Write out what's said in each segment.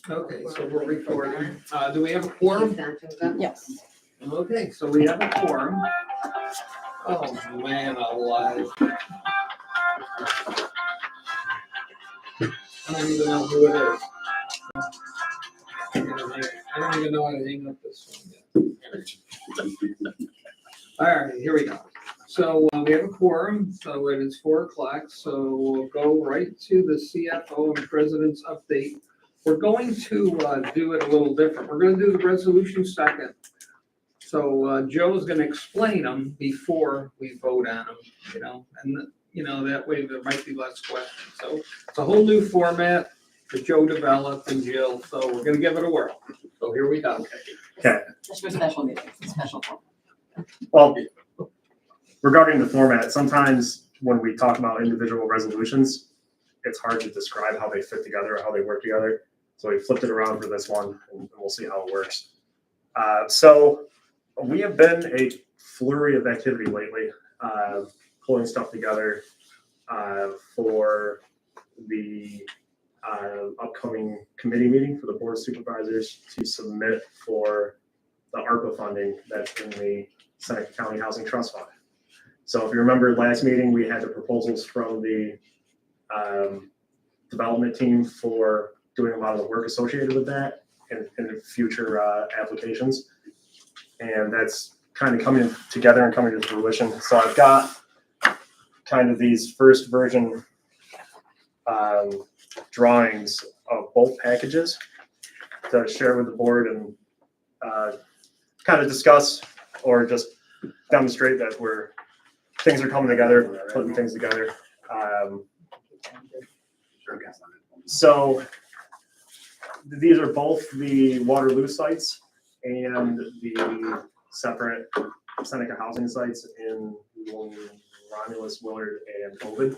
Okay, so we're recording. Do we have a quorum? Yes. Okay, so we have a quorum. Oh, man, alive. I don't even know who it is. I don't even know how to hang up this one yet. All right, here we go. So we have a quorum, so it is 4:00, so we'll go right to the CFO and President's update. We're going to do it a little different. We're going to do the resolution second. So Joe's going to explain them before we vote on them, and that way there might be less questions. So it's a whole new format that Joe developed and Jill, so we're going to give it a whirl. So here we go. Okay. Just for special meetings, special. Well, regarding the format, sometimes when we talk about individual resolutions, it's hard to describe how they fit together or how they work together. So we flipped it around for this one, and we'll see how it works. So we have been a flurry of activity lately, pulling stuff together for the upcoming committee meeting for the Board of Supervisors to submit for the ARPA funding that's in the Seneca County Housing Trust Fund. So if you remember last meeting, we had the proposals from the development team for doing a lot of the work associated with that in future applications. And that's kind of coming together and coming to fruition. So I've got kind of these first version drawings of both packages to share with the board and kind of discuss or just demonstrate that things are coming together, putting things together. So these are both the Waterloo sites and the separate Seneca housing sites in Romulus, Willard, and Ovid.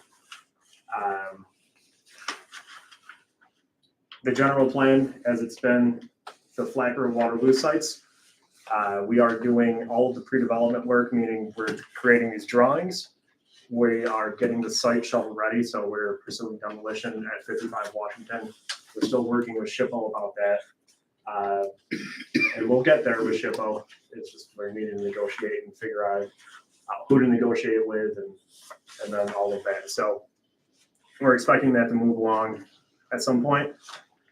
The general plan, as it's been the Flacker and Waterloo sites, we are doing all of the pre-development work, meaning we're creating these drawings. We are getting the site shovel ready, so we're pursuing demolition at 55 Washington. We're still working with SHPO about that. And we'll get there with SHPO. It's just we're needing to negotiate and figure out who to negotiate with and then all of that. So we're expecting that to move along at some point.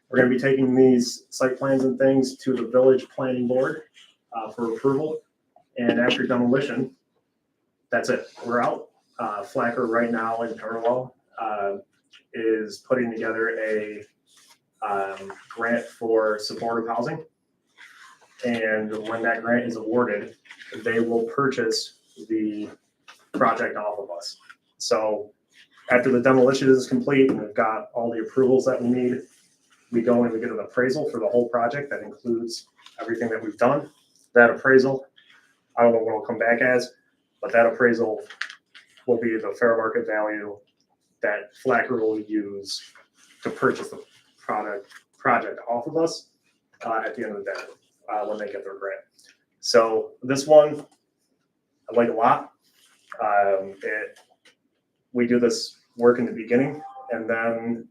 We're going to be taking these site plans and things to the village planning board for approval. And after demolition, that's it. We're out. Flacker right now in parallel is putting together a grant for supportive housing. And when that grant is awarded, they will purchase the project off of us. So after the demolition is complete and we've got all the approvals that we need, we go and we get an appraisal for the whole project that includes everything that we've done. That appraisal, I don't know what it'll come back as, but that appraisal will be the fair market value that Flacker will use to purchase the project off of us at the end of the day when they get their grant. So this one, I like a lot. We do this work in the beginning, and then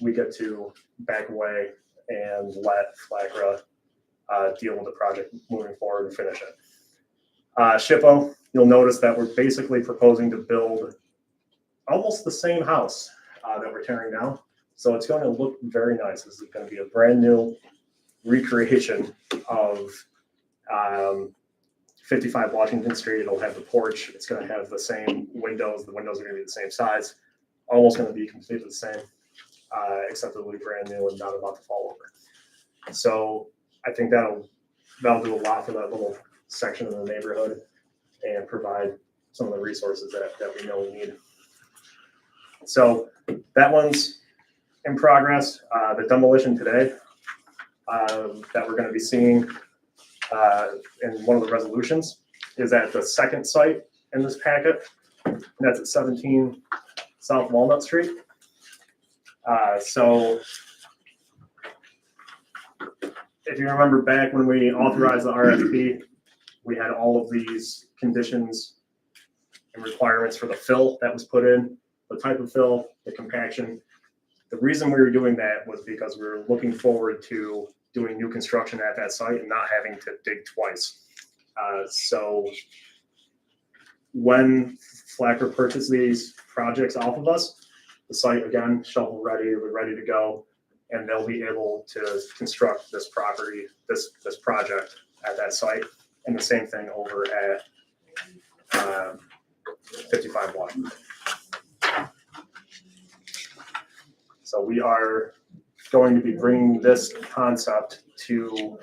we get to back away and let Flacker deal with the project moving forward and finish it. SHPO, you'll notice that we're basically proposing to build almost the same house that we're tearing down. So it's going to look very nice. This is going to be a brand new recreation of 55 Washington Street. It'll have the porch. It's going to have the same windows. The windows are going to be the same size. Almost going to be completely the same, except it'll be brand new and not about to fall over. So I think that'll do a lot for that little section of the neighborhood and provide some of the resources that we know we need. So that one's in progress. The demolition today that we're going to be seeing in one of the resolutions is at the second site in this packet, and that's at 17 South Walnut Street. So if you remember back when we authorized the RFP, we had all of these conditions and requirements for the fill that was put in, the type of fill, the compaction, The reason we were doing that was because we were looking forward to doing new construction at that site and not having to dig twice. So when Flacker purchased these projects off of us, the site, again, shovel ready, we're ready to go, and they'll be able to construct this property, this project at that site, and the same thing over at 55 Washington. So we are going to be bringing this concept to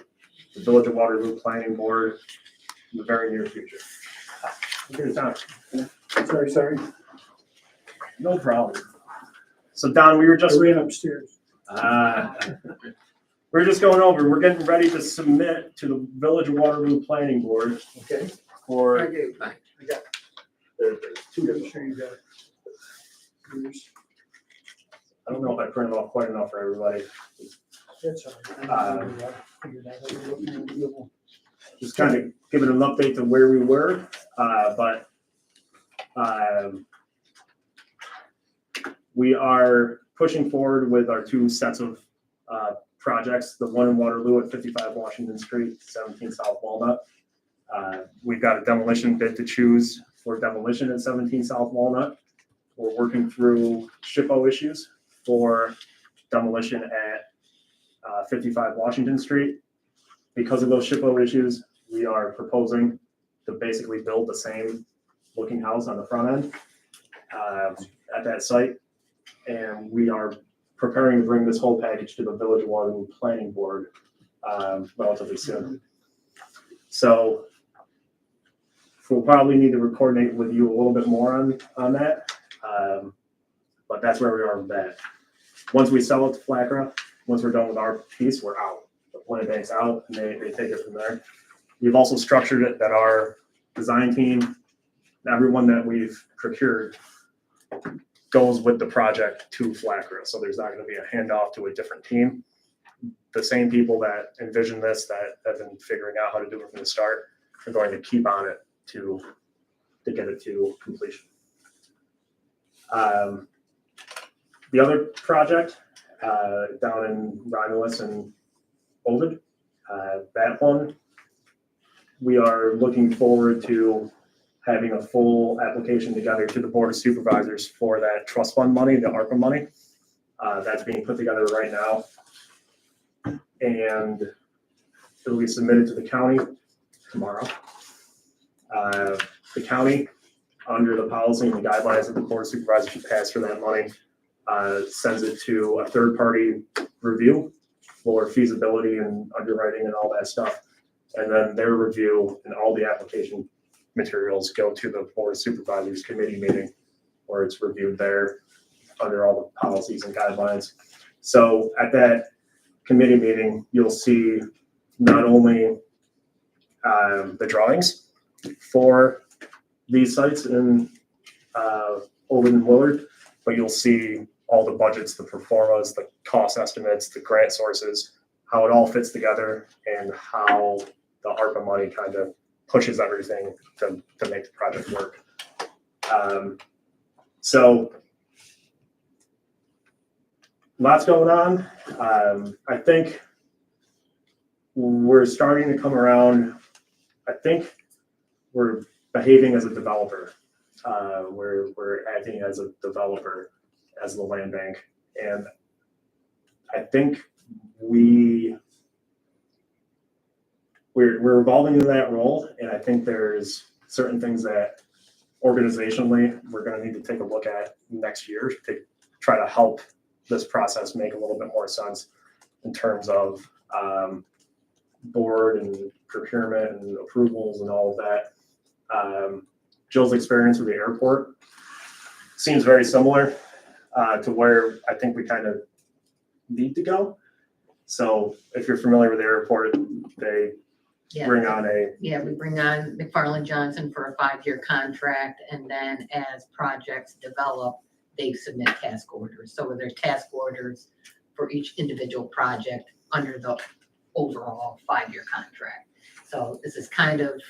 the Village of Waterloo Planning Board in the very near future. Here's Don. Sorry. No problem. So Don, we were I just ran upstairs. we're just going over. We're getting ready to submit to the Village of Waterloo Planning Board Okay. for. I gave, thanks. I got, There's two. I'm sure you got it. Yours. I don't know if I printed off quite enough for everybody. That's all right. Figured out how to look and do it. Just kind of giving an update to where we were, but we are pushing forward with our two sets of projects, the one in Waterloo at 55 Washington Street, 17 South Walnut. We've got a demolition bid to choose for demolition at 17 South Walnut. We're working through SHPO issues for demolition at 55 Washington Street. Because of those SHPO issues, we are proposing to basically build the same looking house on the front end at that site. And we are preparing to bring this whole package to the Village of Waterloo Planning Board relatively soon. So we'll probably need to coordinate with you a little bit more on that. But that's where we are with that. Once we sell it to Flacker, once we're done with our piece, we're out. The Point Bank's out, and they take it from there. We've also structured it that our design team, everyone that we've procured, goes with the project to Flacker. So there's not going to be a handoff to a different team. The same people that envision this, that have been figuring out how to do it from the start, are going to keep on it to get it to completion. The other project down in Romulus and Ovid, that one, we are looking forward to having a full application together to the Board of Supervisors for that trust fund money, the ARPA money. That's being put together right now. And it'll be submitted to the county tomorrow. The county, under the policy and the guidelines that the Board of Supervisors should pass for that money, sends it to a third-party review for feasibility and underwriting and all that stuff. And then their review and all the application materials go to the Board of Supervisors committee meeting where it's reviewed there under all the policies and guidelines. So at that committee meeting, you'll see not only the drawings for these sites in Ovid and Willard, but you'll see all the budgets, the pro formas, the cost estimates, the grant sources, how it all fits together, and how the ARPA money kind of pushes everything to make the project work. So lots going on. I think we're starting to come around. I think we're behaving as a developer. We're acting as a developer, as the land bank. And I think we're evolving into that role. And I think there's certain things that organizationally we're going to need to take a look at next year to try to help this process make a little bit more sense in terms of board and procurement and approvals and all of that. Jill's experience with the airport seems very similar to where I think we kind of need to go. So if you're familiar with the airport, they bring on we bring on McFarland Johnson for a 5-year contract, and then as projects develop, they submit task orders. So there's task orders for each individual project under the overall 5-year contract. So this is kind of,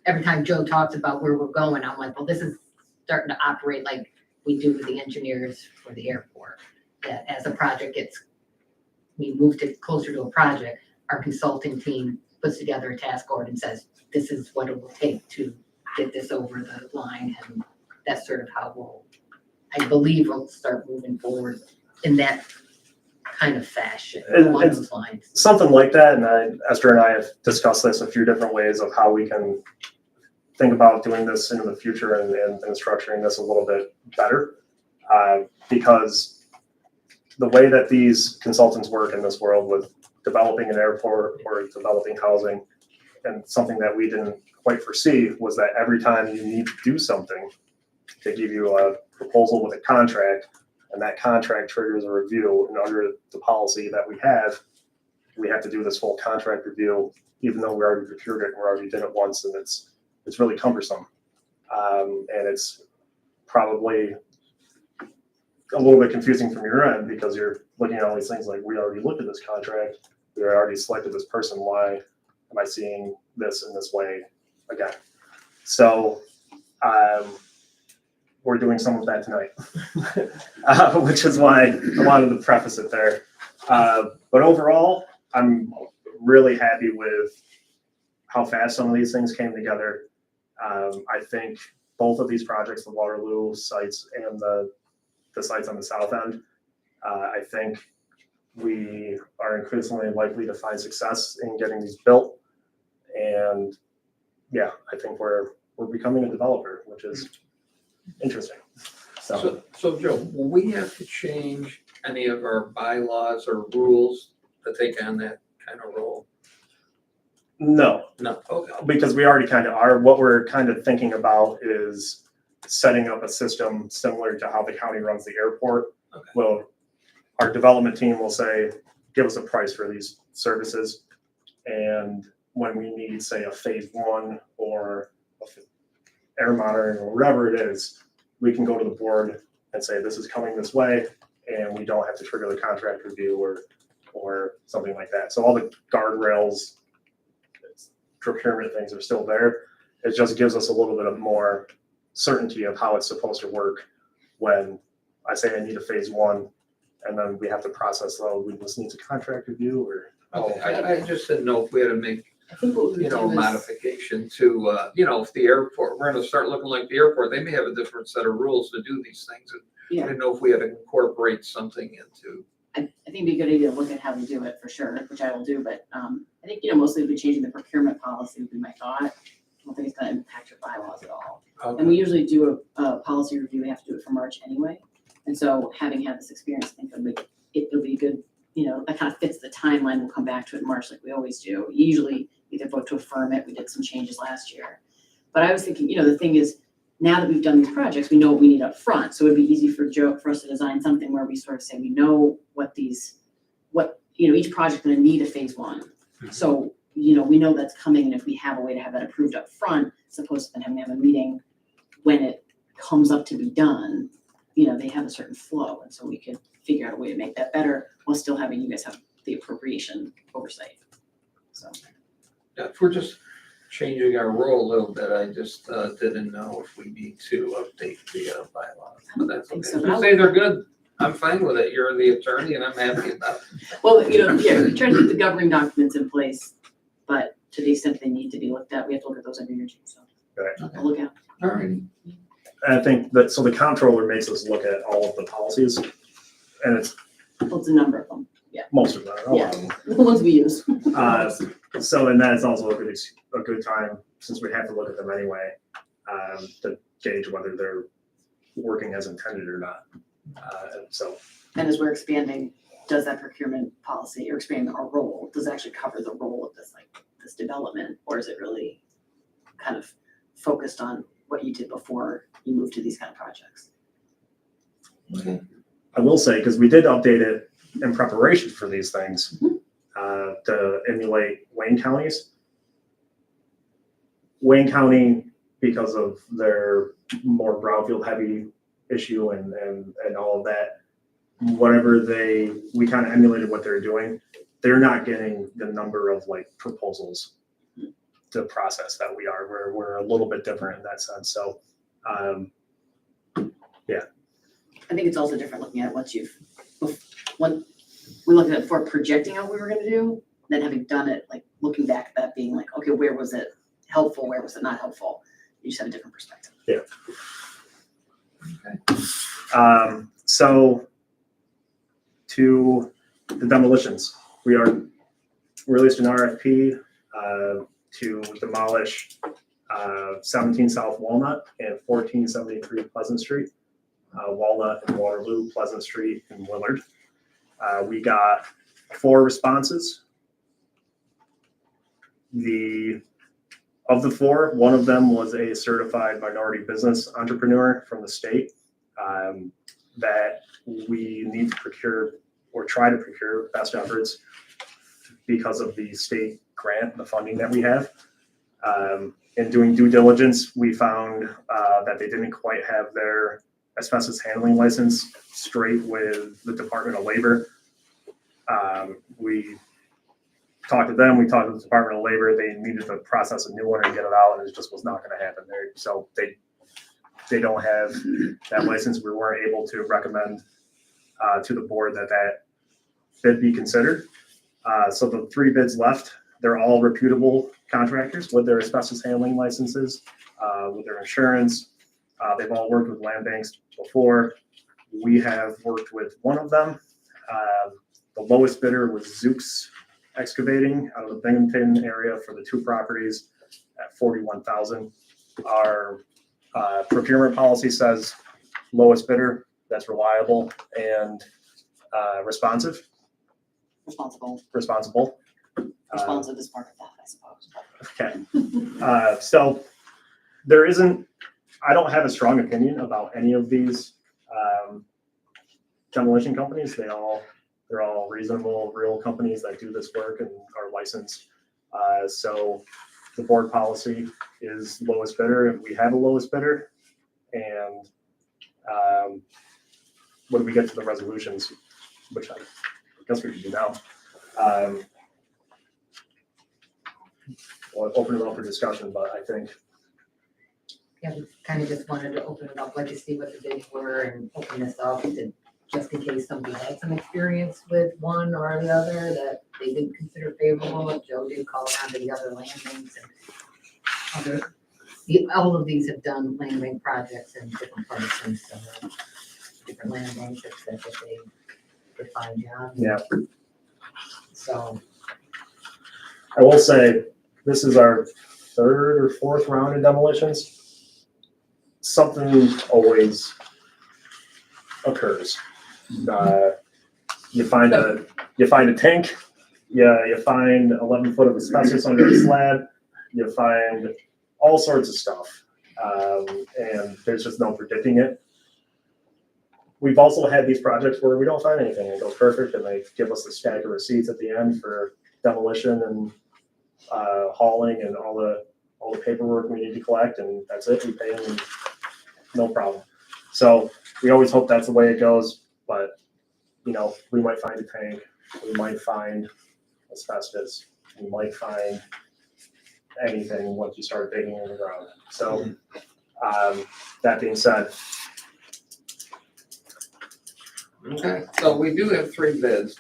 every time Joe talks about where we're going, I'm like, well, this is starting to operate like we do with the engineers for the airport. that as a project we moved it closer to a project, our consulting team puts together a task order and says, this is what it will take to get this over the line. And that's sort of how I believe we'll start moving forward in that kind of fashion, along those lines. Something like that, and Esther and I have discussed this a few different ways of how we can think about doing this in the future and structuring this a little bit better. Because the way that these consultants work in this world with developing an airport or developing housing, and something that we didn't quite foresee was that every time you need to do something, they give you a proposal with a contract, and that contract triggers a review. And under the policy that we have to do this full contract review, even though we already procured it and we already did it once, and it's really cumbersome. And it's probably a little bit confusing from your end because you're looking at all these things like, we already looked at this contract, we already selected this person, why am I seeing this in this way again? So we're doing some of that tonight, which is why I wanted to preface it there. But overall, I'm really happy with how fast some of these things came together. I think both of these projects, the Waterloo sites and the sites on the south end, I think we are increasingly likely to find success in getting these built. And yeah, I think we're becoming a developer, which is interesting. So So Joe, will we have to change any of our bylaws or rules to take on that kind of role? no, No, okay. because we already kind of are. What we're kind of thinking about is setting up a system similar to how the county runs the airport. Okay. Well, our development team will say, give us a price for these services. And when we need, say, a phase one or air monitoring or whatever it is, we can go to the board and say, this is coming this way, and we don't have to trigger the contract review or something like that. So all the guardrails, procurement things are still there. It just gives us a little bit of more certainty of how it's supposed to work when I say I need a phase one, and then we have to process, this needs a contract review or. Okay, I just didn't know if we had to make, I think what we would do is, modification to, if the airport, we're gonna start looking like the airport, they may have a different set of rules to do these things. And I yeah, didn't know if we had to incorporate something into. I think it'd be a good idea to look at how we do it for sure, which I will do, but, I think, mostly we'll be changing the procurement policy would be my thought. I don't think it's gonna impact your bylaws at all. And we usually do a policy review, we have to do it for March anyway. And so having had this experience, I think it'll be good, that kind of fits the timeline. We'll come back to it in March like we always do. Usually either vote to affirm it, we did some changes last year. But I was thinking, the thing is, now that we've done these projects, we know what we need up front. So it'd be easy for us to design something where we sort of say, we know what each project gonna need a phase one. Mhm. So, we know that's coming, and if we have a way to have that approved up front, as opposed to then having to have a meeting when it comes up to be done, they have a certain flow. And so we could figure out a way to make that better while still having you guys have the appropriation oversight. So. Yeah, if we're just changing our role a little bit, I just didn't know if we need to update the bylaws. But that's think okay. so, If but you I'll- say they're good, I'm fine with it. You're the attorney and I'm happy about it. Well, yeah, we're trying to get the governing documents in place, but to the extent they need to be looked at, we have to look at those every year too, so. Right. I'll look at. All right. And I think that, so the comptroller makes us look at all of the policies, and it's Well, it's a number of them, most of them, a lot of them. the ones we use. So, and that is also a good time, since we have to look at them anyway, to gauge whether they're working as intended or not. And as we're expanding, does that procurement policy or expanding our role, does it actually cover the role of this development? Or is it really kind of focused on what you did before you moved to these kind of projects? Okay. I will say, because we did update it in preparation for these things, to emulate Wayne counties. Wayne County, because of their more brownfield heavy issue and all of that, whatever we kind of emulated what they're doing. They're not getting the number of proposals to process that we are. We're a little bit different in that sense. So, yeah. I think it's also different looking at what when we looked at it for projecting out what we were gonna do, then having done it, like looking back at that being like, okay, where was it helpful, where was it not helpful? You just have a different perspective. So to the demolitions, we released an RFP to demolish 17 South Walnut and 1473 Pleasant Street, Walnut and Waterloo, Pleasant Street and Willard. We got 4 responses. Of the 4, one of them was a certified minority business entrepreneur from the state that we need to procure or try to procure best efforts because of the state grant, the funding that we have. In doing due diligence, we found that they didn't quite have their asbestos handling license straight with the Department of Labor. We talked to them, we talked to the Department of Labor, they needed to process a new one and get it out, and it just was not gonna happen there. So they don't have that license. We weren't able to recommend to the board that bid be considered. So the 3 bids left, they're all reputable contractors with their asbestos handling licenses, with their insurance. They've all worked with land banks before. We have worked with one of them. The lowest bidder was Zooks Excavating out of the Binghamton area for the 2 properties at $41,000. Our procurement policy says lowest bidder, that's reliable and responsive. Responsible is part of that, I suppose. Okay. So there isn't, I don't have a strong opinion about any of these demolition companies. They're all reasonable, real companies that do this work and are licensed. So the board policy is lowest bidder, and we have a lowest bidder. And when we get to the resolutions, which I guess we can do now, we'll open it up for discussion, but I think Yeah, we kind of just wanted to open it up, let you see what the bids were and open this up to, just in case somebody had some experience with one or the other that they didn't consider favorable. Joe did call down to the other land banks and all of these have done land bank projects in different places, so different land banks that said that they could find jobs. Yeah. So, I will say this is our 3rd or 4th round of demolitions. Something always occurs. You find a tank. Yeah, you find 11 foot of asbestos under a slab. You find all sorts of stuff, and there's just no predicting it. We've also had these projects where we don't find anything. It goes perfect, and they give us a stack of receipts at the end for demolition and hauling and all the paperwork we need to collect, and that's it. We pay them, and no problem. So we always hope that's the way it goes, but we might find a tank, we might find asbestos, we might find anything once you start digging in the ground. So that being said. Okay, so we do have 3 bids.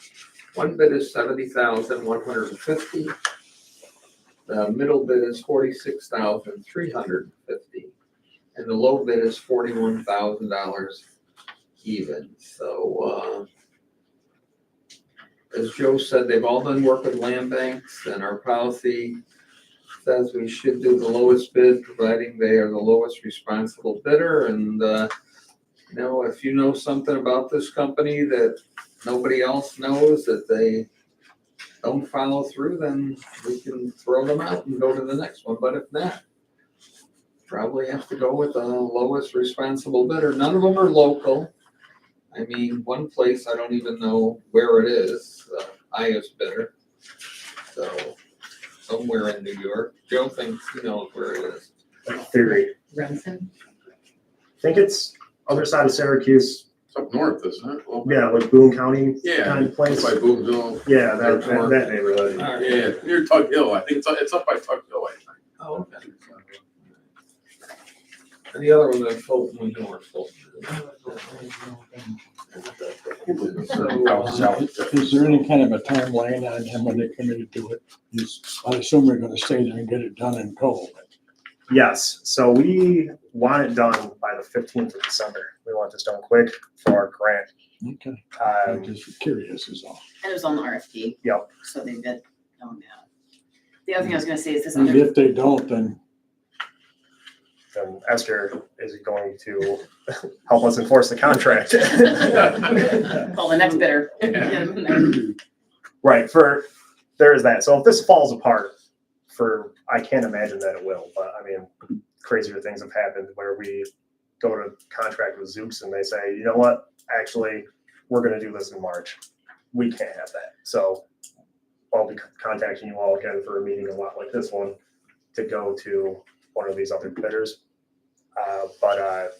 One bid is $70,150. The middle bid is $46,350. And the low bid is $41,000 even. So, as Joe said, they've all done work with land banks, and our policy says we should do the lowest bid, providing they are the lowest responsible bidder. And, if you know something about this company that nobody else knows, that they don't follow through, then we can throw them out and go to the next one. But if not, probably have to go with the lowest responsible bidder. None of them are local. I mean, one place I don't even know where it is, highest bidder. So somewhere in New York. Joe thinks he knows where it is. Theory. Remsen? I think it's other side of Syracuse. It's up north, isn't it? Well, Yeah, like Boone County Yeah, kind of place. by Boonville. Yeah, that neighborhood. All right. Yeah, near Tug Hill. I think it's up by Tug Hill, I think. Oh, okay. And the other one, the Fulton, we know where Fulton Is there any kind of a timeline on him when they come in to do it? I assume they're gonna stay there and get it done in tow. Yes, so we want it done by the 15th of December. We want this done quick for our grant. Okay, I'm Um, just curious is all. And it was on the RFP. Yep. So they've been on that. The other thing I was gonna say is this And other, if they don't, then Then Esther is going to help us enforce the contract. call the next bidder. Get them in there. Right, there is that. So if this falls apart, I can't imagine that it will, but I mean, crazier things have happened where we go to contract with Zooks and they say, you know what, actually, we're gonna do this in March. We can't have that. So I'll be contacting you all again for a meeting a lot like this one to go to one of these other bidders. But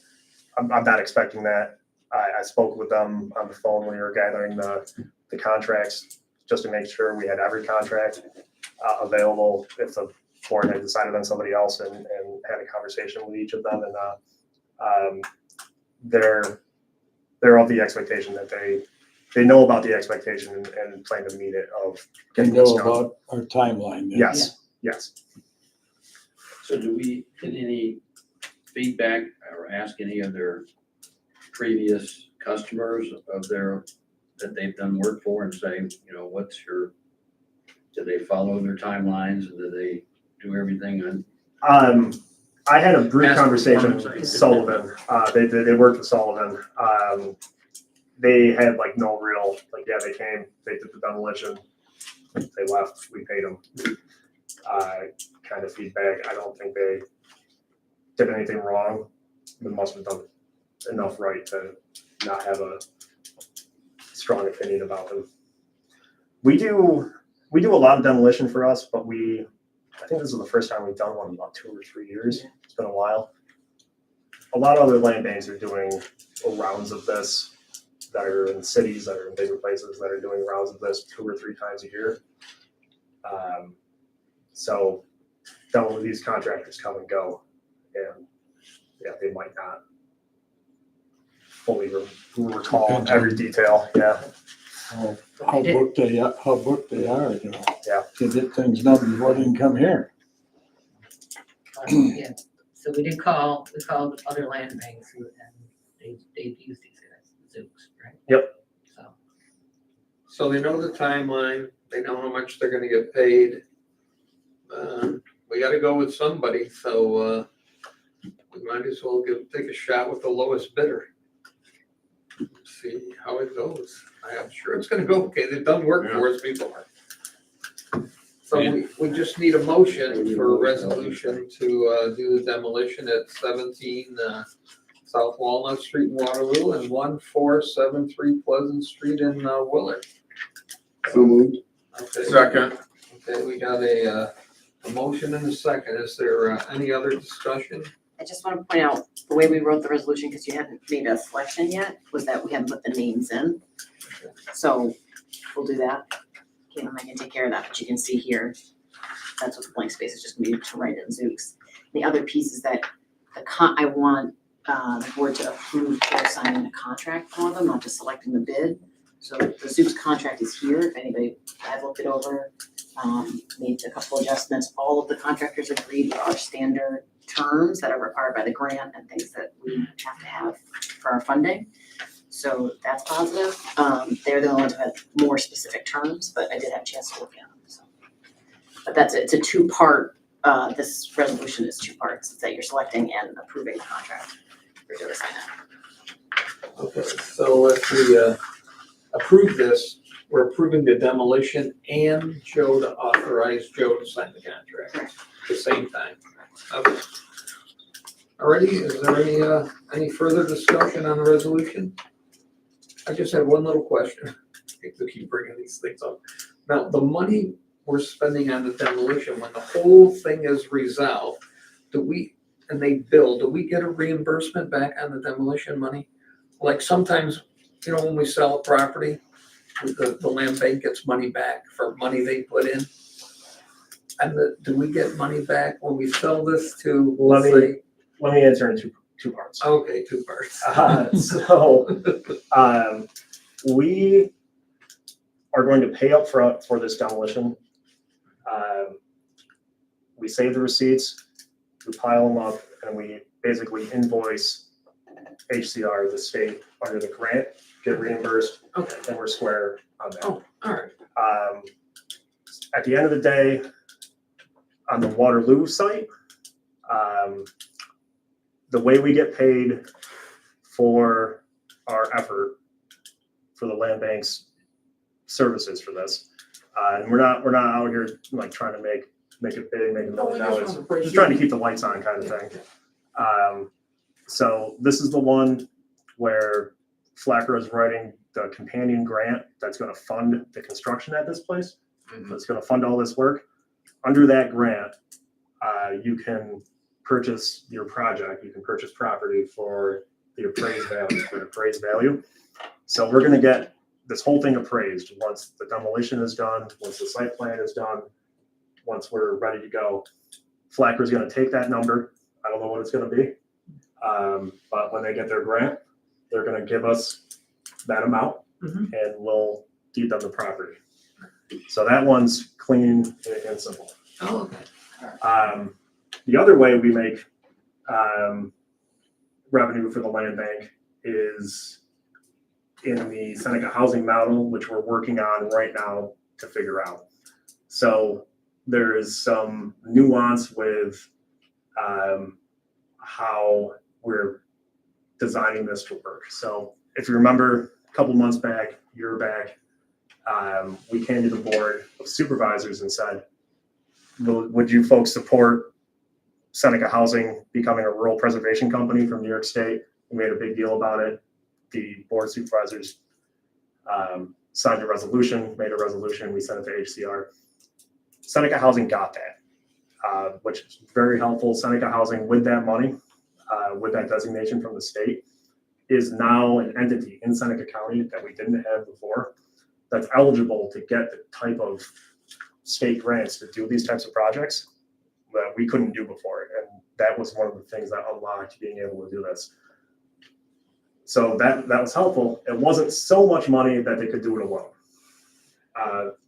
I'm not expecting that. I spoke with them on the phone when we were gathering the contracts, just to make sure we had every contract available if the board had decided on somebody else, and had a conversation with each of them. And they're of the expectation that they know about the expectation and plan to meet it of they getting this know done. about our timeline. then. Yes. So do we get any feedback or ask any of their previous customers that they've done work for and say, you know, do they follow their timelines and do they do everything on? I had a brief Past conversation performance. with Sullivan. They worked with Sullivan. They had like no real, like, yeah, they came, they did the demolition, they left, we paid them. Kind of feedback. I don't think they did anything wrong. They must have done enough right to not have a strong opinion about them. We do a lot of demolition for us, but I think this is the first time we've done one in about 2 or 3 years. It's been a while. A lot of other land banks are doing rounds of this that are in cities, that are in bigger places, that are doing rounds of this 2 or 3 times a year. So these contractors come and go, and yeah, they might not fully recall every detail. Yeah. How booked they are, you know. Yeah. To get things done before they can come here. Yeah, so we called other land banks and they've used these guys, Zooks, right? Yep. So they know the timeline, they know how much they're gonna get paid. We gotta go with somebody, so, we might as well take a shot with the lowest bidder. See how it goes. I'm sure it's gonna go okay. They've done work for us before. So we just need a motion for a resolution to do the demolition at 17 South Walnut Street in Waterloo and 1473 Pleasant Street in Willard. So moved. Okay. Second. Okay, we got a motion and a second. Is there any other discussion? I just want to point out, the way we wrote the resolution, because you hadn't made a selection yet, was that we hadn't put the names in. So we'll do that. Caitlin, I can take care of that, but you can see here, that's what the blank space is, just me to write in Zooks. The other piece is that I want the board to approve for signing a contract for them, not just selecting the bid. So the Zooks contract is here, if anybody, I've looked it over, made a couple adjustments. All of the contractors agreed with our standard terms that are required by the grant and things that we have to have for our funding. So that's positive. They're the only ones who had more specific terms, but I did have a chance to look at them, so. But it's a 2-part, this resolution is 2 parts, it's that you're selecting and approving the contract. We're doing sign that. Okay, so if we approve this, we're approving the demolition and Joe to authorize Joe to sign the contract at the same time. Okay. Alrighty, is there any further discussion on the resolution? I just have one little question. I hate to keep bringing these things up. Now, the money we're spending on the demolition, when the whole thing is resolved, do we get a reimbursement back on the demolition money? Like sometimes, you know, when we sell a property, the land bank gets money back for money they put in. And do we get money back when we sell this to, Let say, me answer in two parts. Okay, two parts. We are going to pay up front for this demolition. We save the receipts, we pile them up, and we basically invoice HCR, the state, under the grant, get reimbursed, Okay, and we're square on that. oh, all right. At the end of the day, on the Waterloo site, the way we get paid for our effort for the land bank's services for this, and we're not out here like trying to make it big, make $1 million. Just trying to keep the lights on kind of thing. So this is the one where Flacker is writing the companion grant that's going to fund the construction at this place. Mhm. So it's going to fund all this work. Under that grant, you can purchase your project. You can purchase property for the appraised value. So we're going to get this whole thing appraised once the demolition is done, once the site plan is done, once we're ready to go. Flacker is going to take that number. I don't know what it's going to be. But when they get their grant, they're going to give us that amount Mhm. and we'll deed them the property. So that one's clean and simple. Oh, okay. The other way we make revenue for the land bank is in the Seneca housing model, which we're working on right now to figure out. So there is some nuance with how we're designing this to work. So if you remember a couple months back, year back, we came to the board of supervisors and said, would you folks support Seneca Housing becoming a rural preservation company from New York State? We made a big deal about it. The board of supervisors signed a resolution, made a resolution, we sent it to HCR. Seneca Housing got that, which is very helpful. Seneca Housing, with that money, with that designation from the state, is now an entity in Seneca County that we didn't have before, that's eligible to get the type of state grants to do these types of projects that we couldn't do before. And that was one of the things that unlocked being able to do this. So that was helpful. It wasn't so much money that they could do it alone.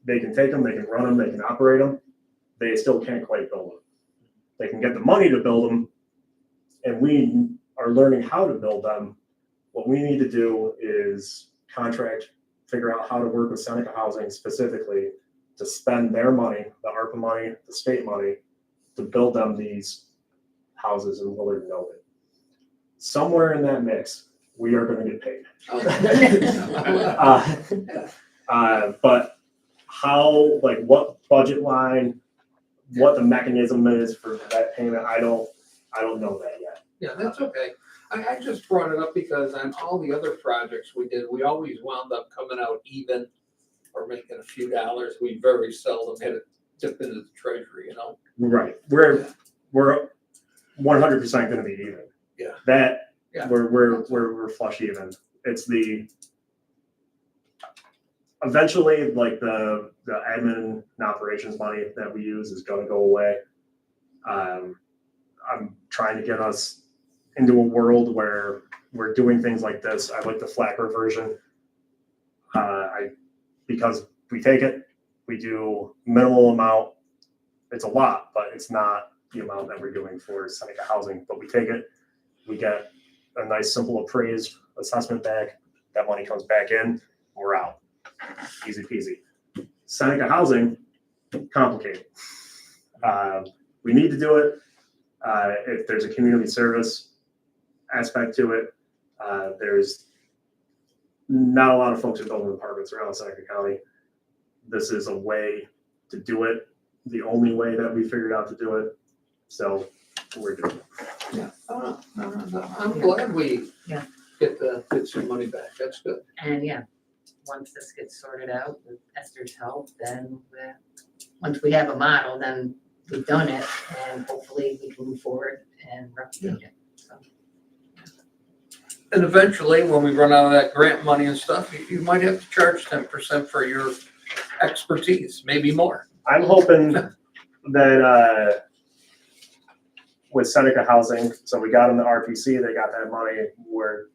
They can take them, they can run them, they can operate them. They still can't quite build them. They can get the money to build them, and we are learning how to build them. What we need to do is contract, figure out how to work with Seneca Housing specifically to spend their money, the ARPA money, the state money, to build them these houses in Willard and Ovid. Somewhere in that mix, we are going to get paid. But how, like what budget line, what the mechanism is for that payment, I don't know that yet. Yeah, that's okay. I just brought it up because on all the other projects we did, we always wound up coming out even or making a few dollars. We very seldom had it dip into the treasury, you know? Right. We're 100% going to be even. Yeah. That Yeah. we're flush even. It's eventually like the admin and operations money that we use is going to go away. I'm trying to get us into a world where we're doing things like this. I like the Flacker version. Because we take it, we do minimal amount. It's a lot, but it's not the amount that we're doing for Seneca Housing. But we take it, we get a nice simple appraised assessment back. That money comes back in, we're out. Easy peasy. Seneca Housing, complicated. We need to do it. If there's a community service aspect to it, there's not a lot of folks are building apartments around Seneca County. This is a way to do it, the only way that we figured out to do it. So we're doing it. Yeah. No. I'm glad we Yeah. get some money back. That's good. And yeah, once this gets sorted out with Esther's help, then once we have a model, then we've done it and hopefully we can move forward and replicate it. So, And eventually, when we run out of that grant money and stuff, you might have to charge 10% for your expertise, maybe more. I'm hoping that with Seneca Housing, so we got them the RPC, they got that money where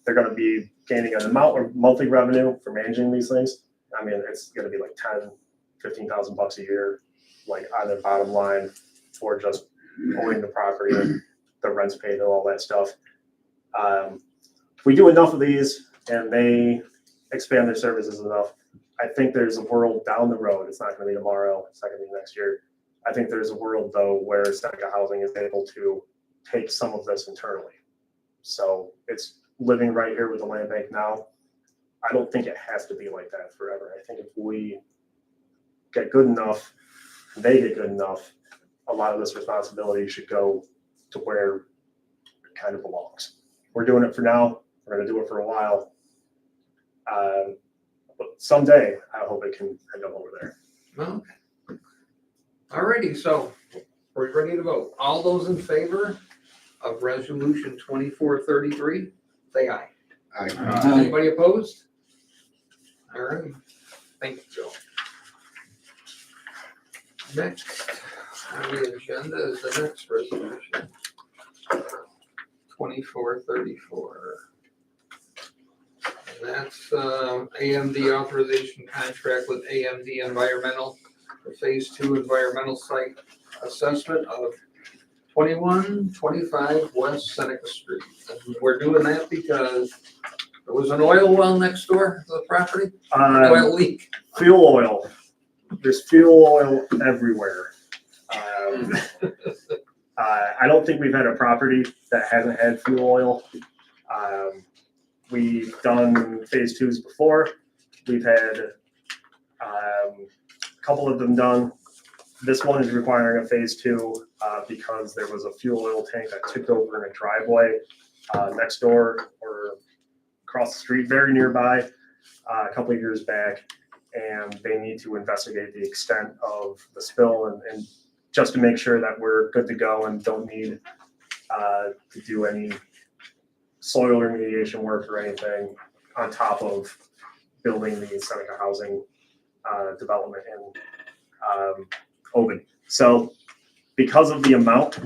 they're gonna be gaining an amount of monthly revenue for managing these things. I mean, it's gonna be like $10,000-15,000 a year, like on their bottom line for just owning the property and the rents paid and all that stuff. If we do enough of these and they expand their services enough, I think there's a world down the road, it's not gonna be tomorrow, it's not gonna be next year. I think there's a world though where Seneca Housing is able to take some of this internally. So it's living right here with the land bank now. I don't think it has to be like that forever. I think if we get good enough, they get good enough, a lot of this responsibility should go to where it kind of belongs. We're doing it for now. We're going to do it for a while. But someday, I hope it can end up over there. Well, alrighty, so we're ready to vote. All those in favor of resolution 2433, say aye. Aye. Anybody opposed? All right, thank you, Joe. Next on the agenda is the next resolution, 2434. And that's AMD authorization contract with AMD Environmental for Phase 2 environmental site assessment of 2125 West Seneca Street. And we're doing that because there was an oil well next door to the property, oil leak. Fuel oil. There's fuel oil everywhere. I don't think we've had a property that hasn't had fuel oil. We've done phase 2s before. We've had a couple of them done. This one is requiring a phase 2 because there was a fuel oil tank that tipped over in a driveway next door or across the street, very nearby, a couple of years back. And they need to investigate the extent of the spill and just to make sure that we're good to go and don't need to do any soil remediation work or anything on top of building the Seneca Housing development in Ovid. So because of the amount,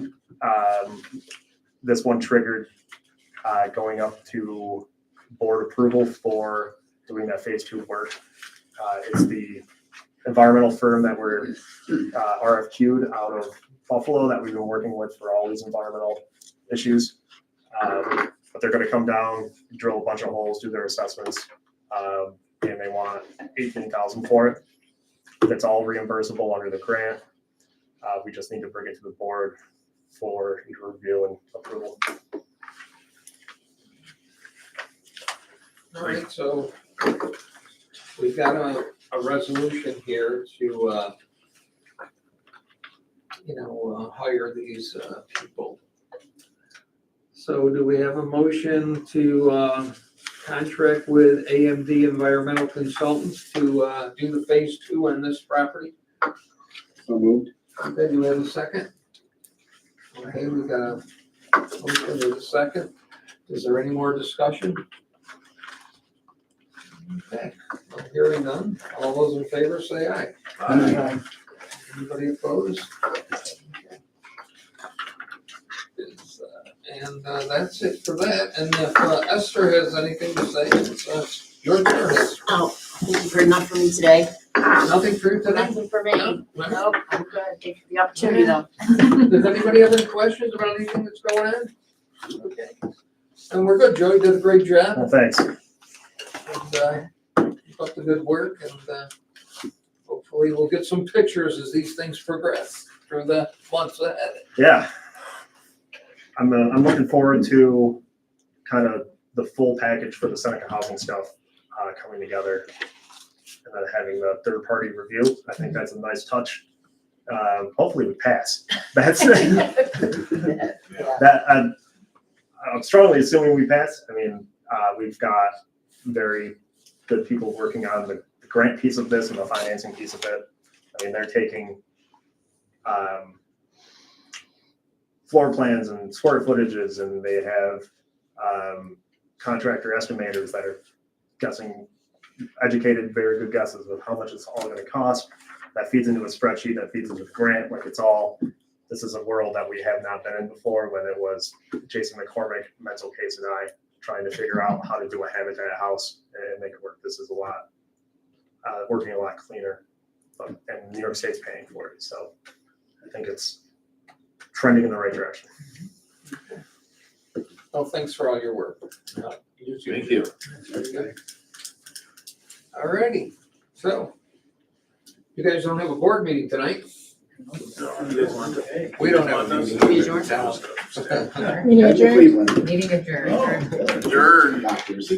this one triggered going up to board approval for doing that phase 2 work. It's the environmental firm that we're RFQ'd out of Buffalo that we've been working with for all these environmental issues. But they're going to come down, drill a bunch of holes, do their assessments, and they want $18,000 for it. That's all reimbursable under the grant. We just need to bring it to the board for your review and approval. All right, so we've got a resolution here to, hire these people. So do we have a motion to contract with AMD Environmental Consultants to do the phase 2 on this property? So moved. Okay, do we have a second? Okay, we got a motion with a second. Is there any more discussion? Okay, I'm hearing none. All those in favor say aye. Aye. Anybody opposed? And that's it for that. And if Esther has anything to say, it's your turn. Esther. Oh, you've heard enough from me today. Nothing for you today? Nothing for me. No? Nope, I'm good. Thank you for the opportunity though. Does anybody have any questions about anything that's going on? Okay. And we're good. Joey did a great job. Well, thanks. And keep up the good work. And hopefully we'll get some pictures as these things progress through the months ahead. Yeah. I'm looking forward to kind of the full package for the Seneca Housing stuff coming together and then having the third party review. I think that's a nice touch. Hopefully we pass. That's that. I'm strongly assuming we pass. I mean, we've got very good people working on the grant piece of this and the financing piece of it. I mean, they're taking floor plans and square footages, and they have contractor estimators that are guessing, educated, very good guesses of how much it's all going to cost. That feeds into a spreadsheet, that feeds into the grant, like it's all this is a world that we have not been in before, when it was Jason McCormick, mental case, and I trying to figure out how to do a habitat house and make it work. This is working a lot cleaner, and New York State's paying for it. So I think it's trending in the right direction. Well, thanks for all your work. Thank you. All righty, so you guys don't have a board meeting tonight? We don't have a meeting. We adjourn? Meeting adjourned. Meeting adjourned. Adjourn. Doctors.